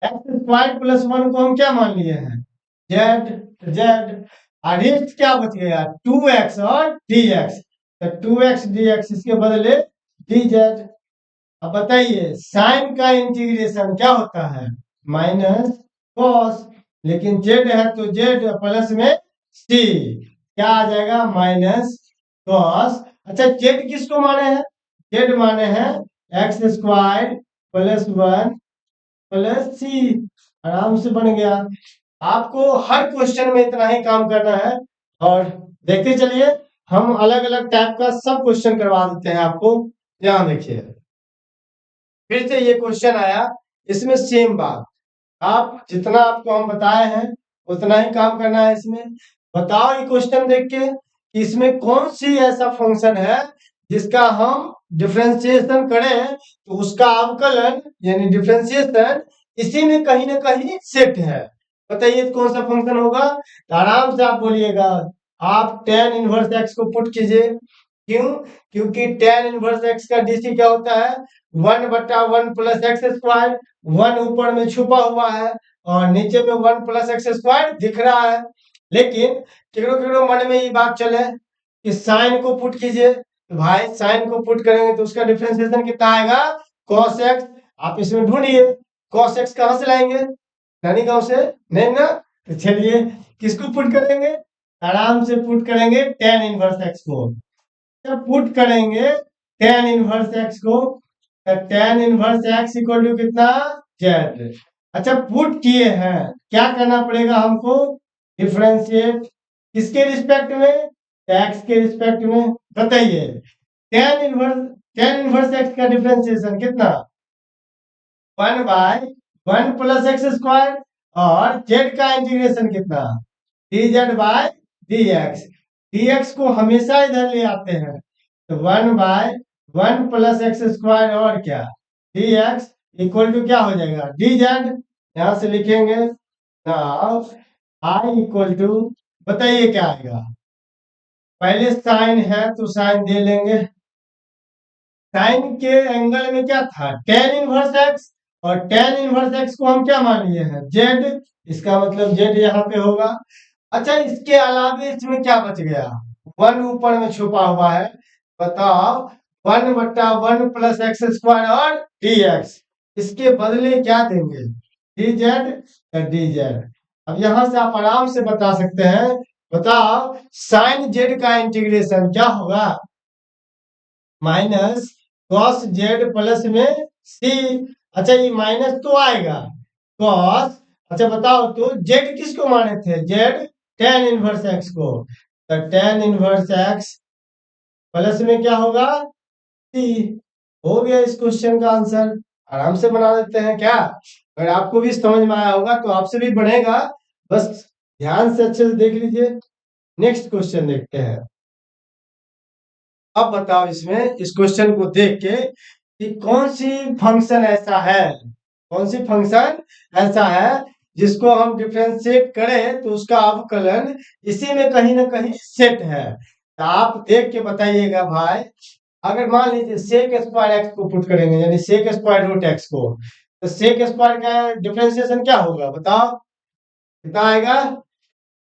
x square plus one को हम क्या मान लिए हैं, जेड, जेड। रेस्ट क्या बच गया, 2x और dx, तो 2x dx इसके बदले dz। अब बताइए साइन का इंटीग्रेशन क्या होता है, माइनस कॉस, लेकिन जेड है तो जेड प्लस में सी, क्या आ जाएगा, माइनस कॉस। अच्छा जेड किसको माने हैं, जेड माने हैं x square plus one plus c, आराम से बन गया। आपको हर क्वेश्चन में इतना ही काम करना है और देखते चलिए हम अलग अलग टाइप का सब क्वेश्चन करवा देते हैं आपको। ध्यान देखिए, फिर से ये क्वेश्चन आया, इसमें सेम बात, आप जितना आपको हम बताए हैं उतना ही काम करना है इसमें। बताओ ये क्वेश्चन देख के कि इसमें कौन सी ऐसा फंक्शन है जिसका हम डिफरेंशिएशन करें तो उसका अवकलन यानी डिफरेंशिएशन इसी में कहीं ना कहीं सेट है। बताइए कौन सा फंक्शन होगा, तो आराम से आप बोलिएगा, आप tan इनवर्स x को पुट कीजिए। क्यों, क्योंकि tan इनवर्स x का डीसी क्या होता है, 1/1 प्लस एक्स स्क्वायर, वन ऊपर में छुपा हुआ है और नीचे में 1 प्लस एक्स स्क्वायर दिख रहा है। लेकिन केकरो केकरो मन में ये बात चले कि साइन को पुट कीजिए, तो भाई साइन को पुट करेंगे तो उसका डिफरेंशिएशन कितना आएगा, cos x। आप इसमें ढूंढिए cos x कहां से लाएंगे, नानी गांव से नहीं ना, तो चलिए किसको पुट करेंगे, आराम से पुट करेंगे tan इनवर्स x को। जब पुट करेंगे tan इनवर्स x को, tan inverse x equal to कितना, z। अच्छा पुट किए हैं, क्या करना पड़ेगा हमको, डिफरेंशिएट किसके रिस्पेक्ट में, x के रिस्पेक्ट में। बताइए tan इनवर्स x का डिफरेंशिएशन कितना, 1/1 प्लस एक्स स्क्वायर, और z का इंटीग्रेशन कितना, dz बाय dx। dx को हमेशा इधर ले आते हैं, तो 1/1 प्लस एक्स स्क्वायर और क्या, dx इक्वल टू क्या हो जाएगा, dz। यहां से लिखेंगे नाउ i इक्वल टू, बताइए क्या आएगा, पहले साइन है तो साइन दे लेंगे, साइन के एंगल में क्या था, tan इनवर्स x, और tan इनवर्स x को हम क्या मान लिए हैं, z, इसका मतलब z यहाँ पे होगा। अच्छा इसके अलावे इसमें क्या बच गया, वन ऊपर में छुपा हुआ है, बताओ 1/1 प्लस एक्स स्क्वायर और dx, इसके बदले क्या देंगे, dz या dz। अब यहां से आप आराम से बता सकते हैं, बताओ साइन z का इंटीग्रेशन क्या होगा, माइनस कॉस जेड प्लस में सी। अच्छा ये माइनस तो आएगा, कॉस, अच्छा बताओ तो जेड किसको माने थे, जेड tan इनवर्स एक्स को, तो tan इनवर्स एक्स प्लस में क्या होगा, सी। हो गया इस क्वेश्चन का आंसर, आराम से बना देते हैं क्या। अगर आपको भी समझ में आया होगा तो आपसे भी बढ़ेगा, बस ध्यान से अच्छे से देख लीजिए। नेक्स्ट क्वेश्चन देखते हैं। अब बताओ इसमें इस क्वेश्चन को देख के कि कौन सी फंक्शन ऐसा है, कौन सी फंक्शन ऐसा है जिसको हम डिफरेंशिएट करें तो उसका अवकलन इसी में कहीं ना कहीं सेट है। तो आप देख के बताइएगा भाई, अगर मान लीजिए सेक स्क्वायर एक्स को पुट करेंगे यानी सेक स्क्वायर रूट एक्स को, तो सेक स्क्वायर का डिफरेंशिएशन क्या होगा बताओ, कितना आएगा,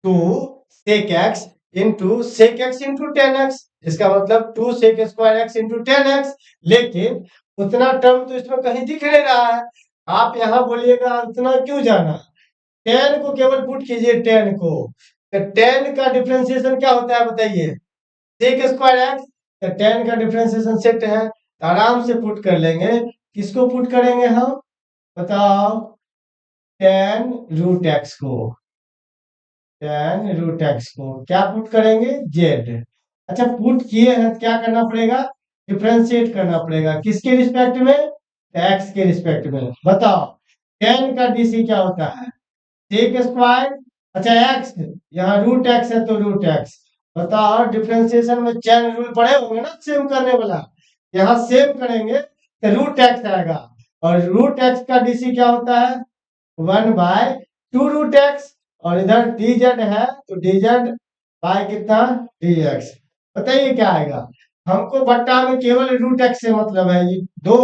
2 sec x into sec x into tan x, इसका मतलब 2 sec square x into tan x. लेकिन उतना टर्म तो इसमें कहीं दिख नहीं रहा है, आप यहाँ बोलिएगा उतना क्यों जाना, टेन को केवल पुट कीजिए, टेन को, तो टेन का डिफरेंशिएशन क्या होता है बताइए, सेक स्क्वायर एक्स, तो टेन का डिफरेंशिएशन सेट है, तो आराम से पुट कर लेंगे। किसको पुट करेंगे हम, बताओ, टेन रूट एक्स को, tan रूट एक्स को क्या पुट करेंगे, जेड। अच्छा पुट किए हैं तो क्या करना पड़ेगा, डिफरेंशिएट करना पड़ेगा, किसके रिस्पेक्ट में, एक्स के रिस्पेक्ट में। बताओ tan का डीसी क्या होता है, सेक स्क्वायर, अच्छा एक्स, यहाँ रूट एक्स है तो रूट एक्स। बताओ डिफरेंशिएशन में चैन रूल पढ़े होंगे ना, सेम करने वाला, यहाँ सेम करेंगे तो रूट एक्स आएगा, और रूट एक्स का डीसी क्या होता है, 1/2 रूट एक्स, और इधर dz है तो dz बाय कितना, dx। बताइए क्या आएगा, हमको बट्टा में केवल रूट एक्स से मतलब है, ये दो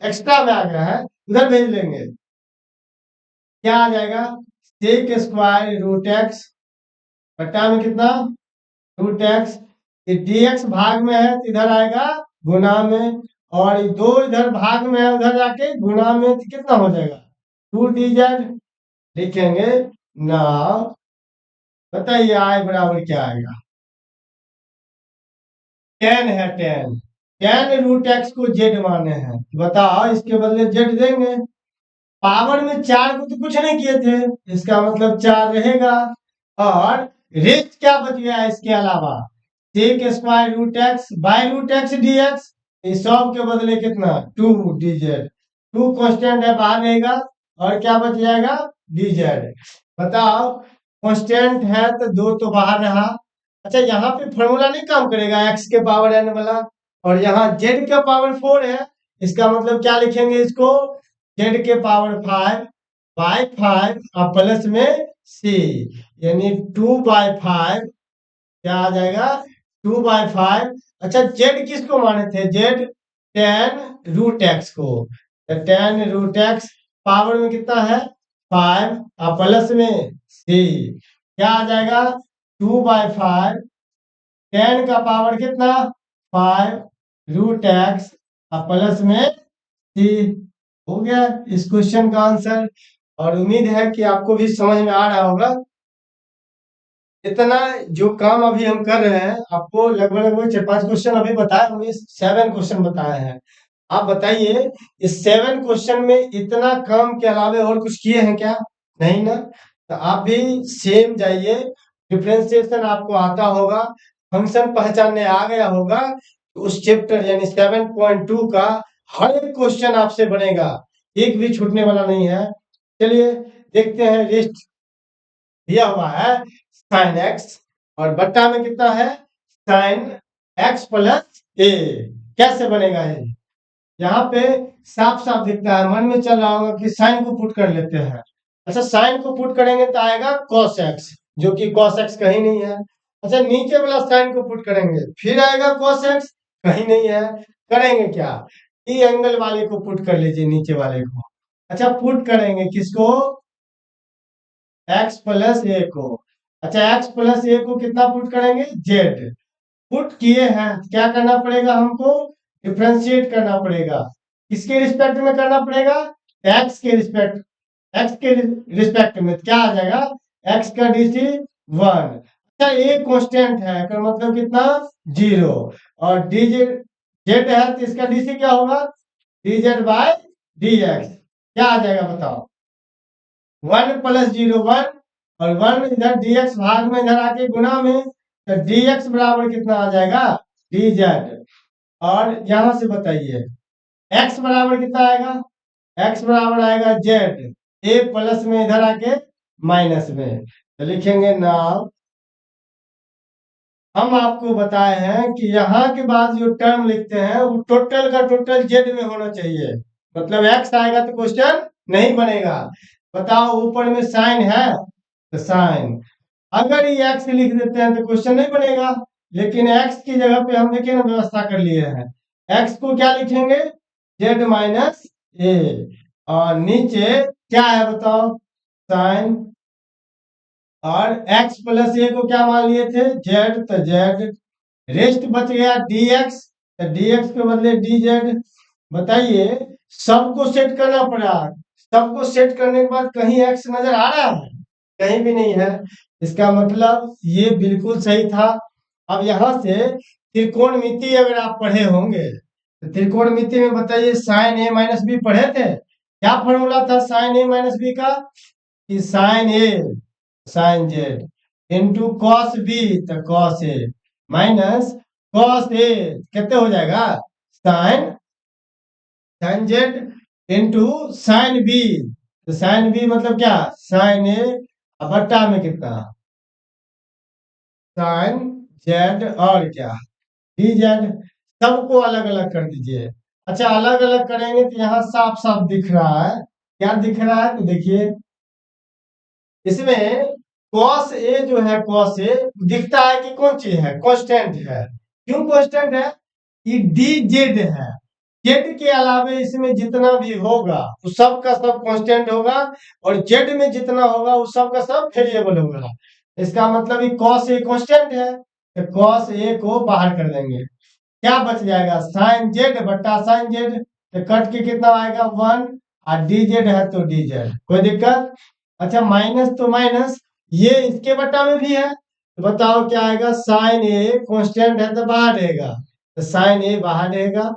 एक्स्ट्रा में आ गया है, उधर भेज लेंगे। क्या आ जाएगा? सेक स्क्वायर रूट एक्स बट्टा में कितना? Root x. ये dx भाग में है तो इधर आएगा गुना में, और ये दो इधर भाग में है उधर जाके गुना में, तो कितना हो जाएगा? 2dz लिखेंगे ना। बताइए आई बराबर क्या आएगा? 10 है 10। 10 रूट एक्स को जेड माने हैं, बताओ इसके बदले जेड देंगे। पावर में 4 को तो कुछ नहीं किए थे, इसका मतलब 4 रहेगा। और रेस्ट क्या बच गया है इसके अलावा? Sec square root x by root x d x, इस सब के बदले कितना? 2dz। 2 कांस्टेंट है, बाहर रहेगा, और क्या बच जाएगा? dz। बताओ, कांस्टेंट है तो 2 तो बाहर रहा। अच्छा, यहाँ पे फॉर्मूला नहीं काम करेगा x के पावर n वाला, और यहाँ z का पावर 4 है, इसका मतलब क्या लिखेंगे इसको? z के पावर 5 बाय 5 और प्लस में c, यानी 2/5। क्या आ जाएगा? 2/5। अच्छा, z किसको माने थे? z 10 रूट एक्स को, तो 10 रूट एक्स पावर में कितना है? 5 और प्लस में c, क्या आ जाएगा? 2/5। 10 का पावर कितना? 5 रूट एक्स और प्लस में c। हो गया इस क्वेश्चन का आंसर, और उम्मीद है कि आपको भी समझ में आ रहा होगा। इतना जो काम अभी हम कर रहे हैं, आपको लगभग लगभग 4-5 क्वेश्चन अभी बताए होंगे, 7 क्वेश्चन बताए हैं। आप बताइए, इस 7 क्वेश्चन में इतना काम के अलावा और कुछ किए हैं क्या? नहीं ना? तो आप भी सेम जाइए, डिफरेंशिएशन आपको आता होगा, फंक्शन पहचानने आ गया होगा, तो उस चैप्टर यानी 7.2 का हर एक क्वेश्चन आपसे बनेगा, एक भी छूटने वाला नहीं है। चलिए देखते हैं। लिस्ट दिया हुआ है साइन एक्स, और बट्टा में कितना है? साइन एक्स प्लस ए। कैसे बनेगा ये? यहाँ पे साफ साफ दिखता है, मन में चल रहा होगा कि साइन को पुट कर लेते हैं। अच्छा, साइन को पुट करेंगे तो आएगा कॉस एक्स, जो कि कॉस एक्स कहीं नहीं है। अच्छा, नीचे वाला साइन को पुट करेंगे, फिर आएगा कॉस एक्स, कहीं नहीं है। करेंगे क्या? ई एंगल वाले को पुट कर लीजिए, नीचे वाले को। अच्छा, पुट करेंगे किसको? एक्स प्लस ए को। अच्छा, एक्स प्लस ए को कितना पुट करेंगे? जेड। पुट किए हैं, क्या करना पड़ेगा हमको? डिफ्रेंशिएट करना पड़ेगा। किसके रिस्पेक्ट में करना पड़ेगा? एक्स के रिस्पेक्ट। एक्स के रिस्पेक्ट में क्या आ जाएगा? एक्स का डीसी 1। अच्छा, ए कांस्टेंट है, का मतलब कितना? 0। और डी जेड है तो इसका डीसी क्या होगा? dz by dx। क्या आ जाएगा बताओ? 1 प्लस 0 1, और 1 इधर dx भाग में इधर आके गुना में, तो dx बराबर कितना आ जाएगा? dz। और यहां से बताइए x बराबर कितना आएगा? x बराबर आएगा z, a प्लस में इधर आके माइनस में, तो लिखेंगे नाउ। हम आपको बताए हैं कि यहाँ के बाद जो टर्म लिखते हैं वो टोटल का टोटल जेड में होना चाहिए, मतलब एक्स आएगा तो क्वेश्चन नहीं बनेगा। बताओ, ऊपर में साइन है तो साइन, अगर ये एक्स लिख देते हैं तो क्वेश्चन नहीं बनेगा। लेकिन एक्स की जगह पे हम देखिए ना व्यवस्था कर लिए हैं, एक्स को क्या लिखेंगे? जेड माइनस ए, और नीचे क्या है बताओ? साइन। और x प्लस ए को क्या मान लिए थे? जेड, तो जेड। रेस्ट बच गया dx, तो dx के बदले dz। बताइए, सबको सेट करना पड़ा, सबको सेट करने के बाद कहीं x नजर आ रहा है? कहीं भी नहीं है। इसका मतलब ये बिल्कुल सही था। अब यहां से त्रिकोणमिति अगर आप पढ़े होंगे, तो त्रिकोणमिति में बताइए, साइन ए माइनस बी पढ़े थे? क्या फॉर्मूला था साइन ए माइनस बी का? कि sine a sine z into cos b, तो cos a minus cos a, कितने हो जाएगा? Sine sine z into sine b, तो साइन बी मतलब क्या? साइन ए, बट्टा में कितना? साइन जेड, और क्या? D Z. सबको अलग अलग कर दीजिए। अच्छा, अलग अलग करेंगे तो यहाँ साफ साफ दिख रहा है। क्या दिख रहा है? तो देखिए, इसमें कॉस ए जो है, कॉस ए दिखता है कि कौन चीज है? कांस्टेंट है। क्यों कांस्टेंट है? कि डी जेड है, जेड के अलावे इसमें जितना भी होगा वो सब का सब कांस्टेंट होगा, और जेड में जितना होगा वो सब का सब वेरिएबल होगा। इसका मतलब ये कॉस ए कांस्टेंट है, तो कॉस ए को बाहर कर देंगे, क्या बच जाएगा साइन जेड बट्टा साइन जेड, तो कट के कितना आएगा 1, और डी जेड है तो डी जेड, कोई दिक्कत? अच्छा माइनस तो माइनस, ये इसके बट्टा में भी है, तो बताओ क्या आएगा, साइन ए कांस्टेंट है तो बाहर रहेगा, तो साइन ए बाहर रहेगा,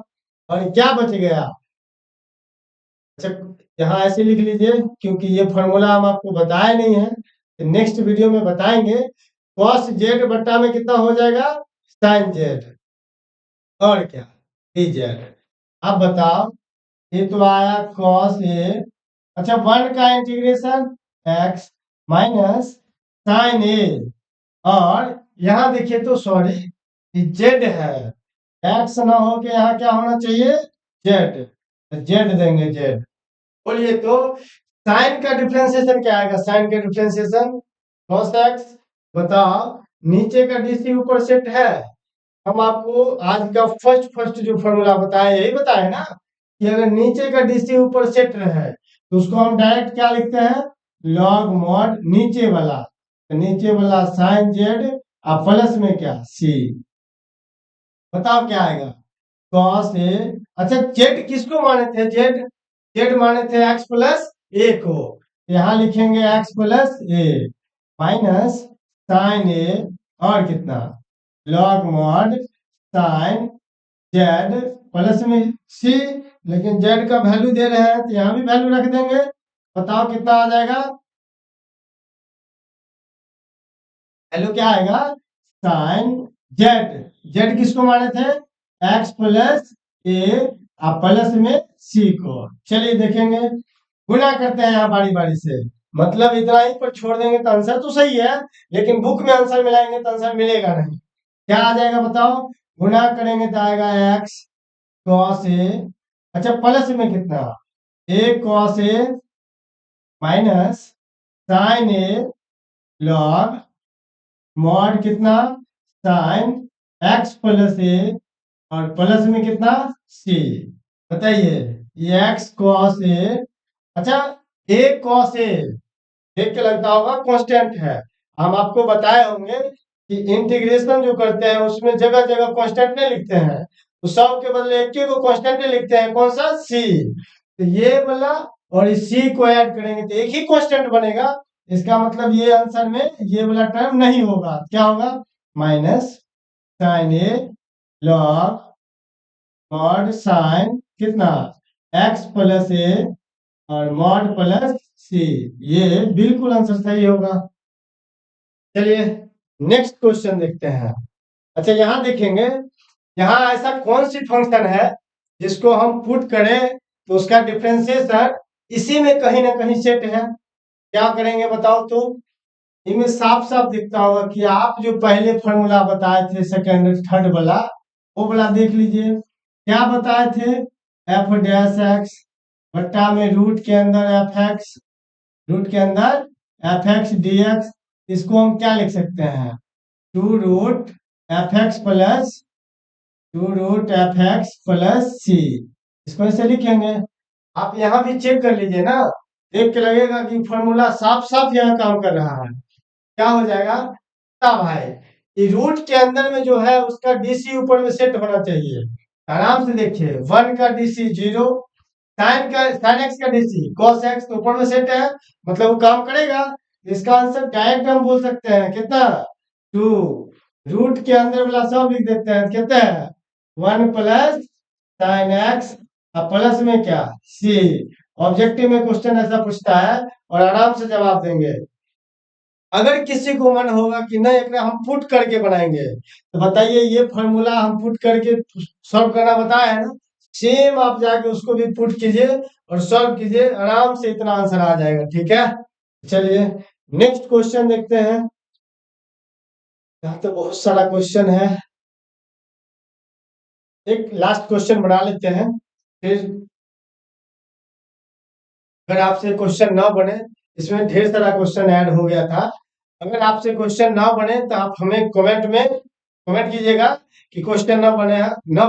और क्या बच गया? अच्छा यहाँ ऐसे लिख लीजिए, क्योंकि ये फॉर्मूला हम आपको बताए नहीं है, तो नेक्स्ट वीडियो में बताएंगे। कॉस जेड बट्टा में कितना हो जाएगा, साइन जेड, और क्या, डी जेड। अब बताओ, ये तो आया कॉस ए, अच्छा 1 का इंटीग्रेशन एक्स माइनस साइन ए, और यहाँ देखिए तो सॉरी जेड है, एक्स ना हो के यहाँ क्या होना चाहिए, जेड, जेड देंगे जेड। बोलिए तो साइन का डिफरेंशिएशन क्या आएगा, साइन का डिफरेंशिएशन cos x, बताओ नीचे का डीसी ऊपर सेट है, हम आपको आज का फर्स्ट जो फॉर्मूला बताए यही बताए ना, कि अगर नीचे का डीसी ऊपर सेट रहे तो उसको हम डायरेक्ट क्या लिखते हैं, लॉग मॉड नीचे वाला, तो नीचे वाला साइन जेड और प्लस में क्या सी, बताओ क्या आएगा, कॉस ए, अच्छा जेड किसको माने थे, जेड जेड माने थे एक्स प्लस ए को, यहाँ लिखेंगे एक्स प्लस ए माइनस साइन ए, और कितना log mod sine Z plus में सी, लेकिन जेड का वैल्यू दे रहे हैं तो यहाँ भी वैल्यू रख देंगे, बताओ कितना आ जाएगा, वैल्यू क्या आएगा, साइन जेड, जेड किसको माने थे, एक्स प्लस ए और प्लस में सी को। चलिए देखेंगे, गुना करते हैं यहाँ बारी बारी से, मतलब इतना ही पर छोड़ देंगे तो आंसर तो सही है, लेकिन बुक में आंसर मिलाएंगे तो आंसर मिलेगा नहीं, क्या आ जाएगा बताओ, गुना करेंगे तो आएगा एक्स कॉस ए, अच्छा प्लस में कितना, ए cos a minus sign A log mod कितना साइन एक्स प्लस ए, और प्लस में कितना सी, बताइए ये एक्स कॉस ए, अच्छा ए कॉस ए देख के लगता होगा कांस्टेंट है, हम आपको बताए होंगे कि इंटीग्रेशन जो करते हैं उसमें जगह जगह कांस्टेंट नहीं लिखते हैं, तो सब के बदले एक ही को कांस्टेंट लिखते हैं, कौन सा सी, तो ये वाला और इस सी को ऐड करेंगे तो एक ही कांस्टेंट बनेगा, इसका मतलब ये आंसर में ये वाला टर्म नहीं होगा, क्या होगा माइनस साइन ए लॉग मॉड साइन कितना एक्स प्लस ए और मॉड प्लस सी, ये बिल्कुल आंसर सही होगा। चलिए नेक्स्ट क्वेश्चन देखते हैं। अच्छा यहाँ देखेंगे, यहाँ ऐसा कौन सी फंक्शन है जिसको हम पुट करें तो उसका डिफरेंशिएशन इसी में कहीं ना कहीं सेट है, क्या करेंगे बताओ तो, इनमें साफ साफ दिखता होगा कि आप जो पहले फॉर्मूला बताए थे सेकंड थर्ड वाला, वो वाला देख लीजिए, क्या बताए थे, एफ डैश एक्स बट्टा में रूट के अंदर एफ एक्स, रूट के अंदर एफ एक्स डी एक्स, इसको हम क्या लिख सकते हैं, two root f x plus two root f x plus c, इसको ऐसे लिखेंगे। आप यहाँ भी चेक कर लीजिए ना, देख के लगेगा कि फॉर्मूला साफ साफ यहाँ काम कर रहा है, क्या हो जाएगा भाई, ये रूट के अंदर में जो है उसका डीसी ऊपर में सेट होना चाहिए, आराम से देखिए 1 का डीसी 0, साइन एक्स का डीसी कॉस एक्स तो ऊपर में सेट है, मतलब वो काम करेगा, इसका आंसर डायरेक्ट हम बोल सकते हैं कितना 2, रूट के अंदर वाला सब लिख देते हैं, कितना है 1 प्लस साइन एक्स और प्लस में क्या सी, ऑब्जेक्टिव में क्वेश्चन ऐसा पूछता है और आराम से जवाब देंगे। अगर किसी को मन होगा कि नहीं एक हम पुट करके बनाएंगे, तो बताइए ये फॉर्मूला हम पुट करके सॉल्व करना बताया है ना, सेम आप जाके उसको भी पुट कीजिए और सॉल्व कीजिए, आराम से इतना आंसर आ जाएगा, ठीक है। चलिए नेक्स्ट क्वेश्चन देखते हैं, यहाँ तो बहुत सारा क्वेश्चन है, एक लास्ट क्वेश्चन बना लेते हैं, फिर अगर आपसे क्वेश्चन ना बने, इसमें ढेर सारा क्वेश्चन ऐड हो गया था, अगर आपसे क्वेश्चन ना बने तो आप हमें कमेंट में कमेंट कीजिएगा कि क्वेश्चन न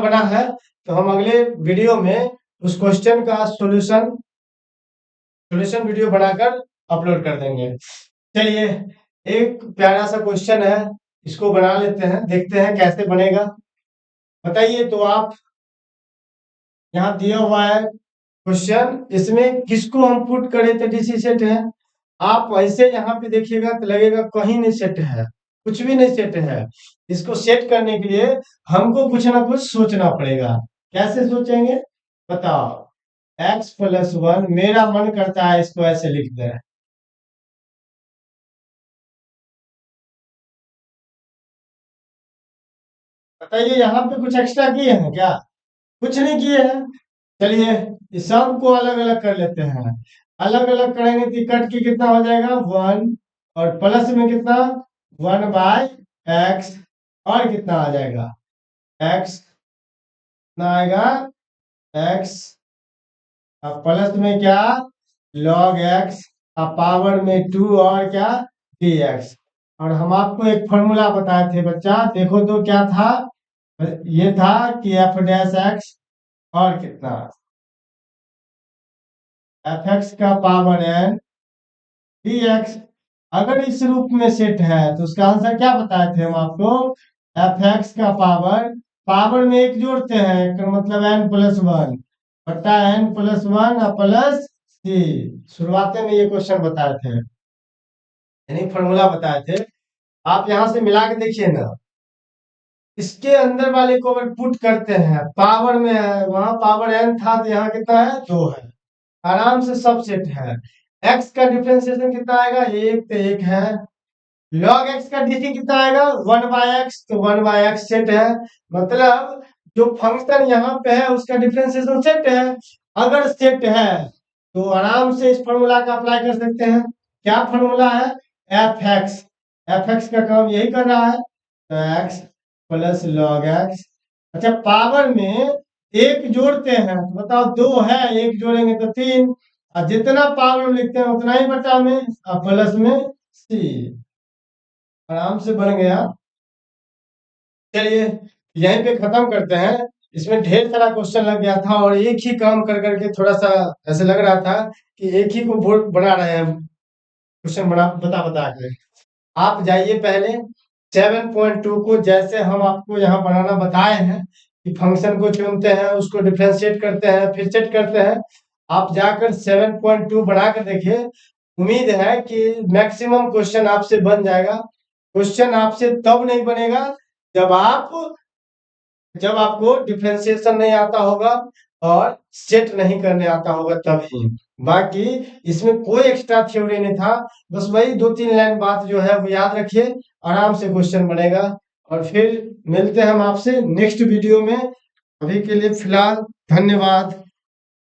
बना है तो हम अगले वीडियो में उस क्वेश्चन का सॉल्यूशन वीडियो बनाकर अपलोड कर देंगे। चलिए, एक प्यारा सा क्वेश्चन है, इसको बना लेते हैं, देखते हैं कैसे बनेगा। बताइए तो आप, यहाँ दिया हुआ है क्वेश्चन, इसमें किसको हम पुट करें तो डीसी सेट है। आप ऐसे यहाँ पे देखिएगा तो लगेगा कहीं नहीं सेट है, कुछ भी नहीं सेट है। इसको सेट करने के लिए हमको कुछ ना कुछ सोचना पड़ेगा। कैसे सोचेंगे बताओ? x+1, मेरा मन करता है इसको ऐसे लिख दें। बताइए, यहाँ पे कुछ एक्स्ट्रा किए हैं क्या? कुछ नहीं किए हैं। चलिए, इस सबको अलग अलग कर लेते हैं। अलग अलग करेंगे तो कट के कितना हो जाएगा 1, और प्लस में कितना 1/x, और कितना आ जाएगा x, कितना आएगा x, अब प्लस में क्या log x, अब पावर में 2, और क्या dx। और हम आपको एक फॉर्मूला बताए थे बच्चा, देखो तो क्या था, ये था कि f'(x) और कितना f(x) का पावर n dx। अगर इस रूप में सेट है तो उसका आंसर क्या बताए थे हम आपको? f(x) का पावर में एक जोड़ते हैं, तो मतलब n+1 बटा n+1 प्लस c। शुरुआत में ये क्वेश्चन बताए थे, यानी फॉर्मूला बताए थे। आप यहां से मिला के देखिए ना, इसके अंदर वाले को अगर पुट करते हैं, पावर में है, वहां पावर n था तो यहाँ कितना है 2 है, आराम से सब सेट है। x का डिफरेंशिएशन कितना आएगा 1, तो 1 है। log x का dt कितना आएगा 1/x, तो 1/x सेट है। मतलब जो फंक्शन यहाँ पे है उसका डिफरेंशिएशन सेट है। अगर सेट है तो आराम से इस फॉर्मूला का अप्लाई कर सकते हैं। क्या फॉर्मूला है? f(x) का काम यही कर रहा है, तो x प्लस log x। अच्छा, पावर में एक जोड़ते हैं तो बताओ 2 है, एक जोड़ेंगे तो 3, और जितना पावर में लिखते हैं उतना ही बटा में, और प्लस में c। आराम से बन गया। चलिए, यहीं पे खत्म करते हैं। इसमें ढेर सारा क्वेश्चन लग गया था और एक ही काम कर करके थोड़ा सा ऐसे लग रहा था कि एक ही को बोर्ड बना रहे हैं, क्वेश्चन बता बता के। आप जाइए पहले 7.2 को, जैसे हम आपको यहाँ बनाना बताए हैं कि फंक्शन को चुनते हैं, उसको डिफ्रेंशिएट करते हैं, फिर सेट करते हैं। आप जाकर 7.2 बना कर देखिए, उम्मीद है कि मैक्सिमम क्वेश्चन आपसे बन जाएगा। क्वेश्चन आपसे तब नहीं बनेगा जब आपको डिफ्रेंशिएशन नहीं आता होगा और सेट नहीं करने आता होगा तभी। बाकी इसमें कोई एक्स्ट्रा थ्योरी नहीं था, बस वही 2-3 लाइन बात जो है वो याद रखिए, आराम से क्वेश्चन बनेगा। और फिर मिलते हैं हम आपसे नेक्स्ट वीडियो में। अभी के लिए फिलहाल धन्यवाद।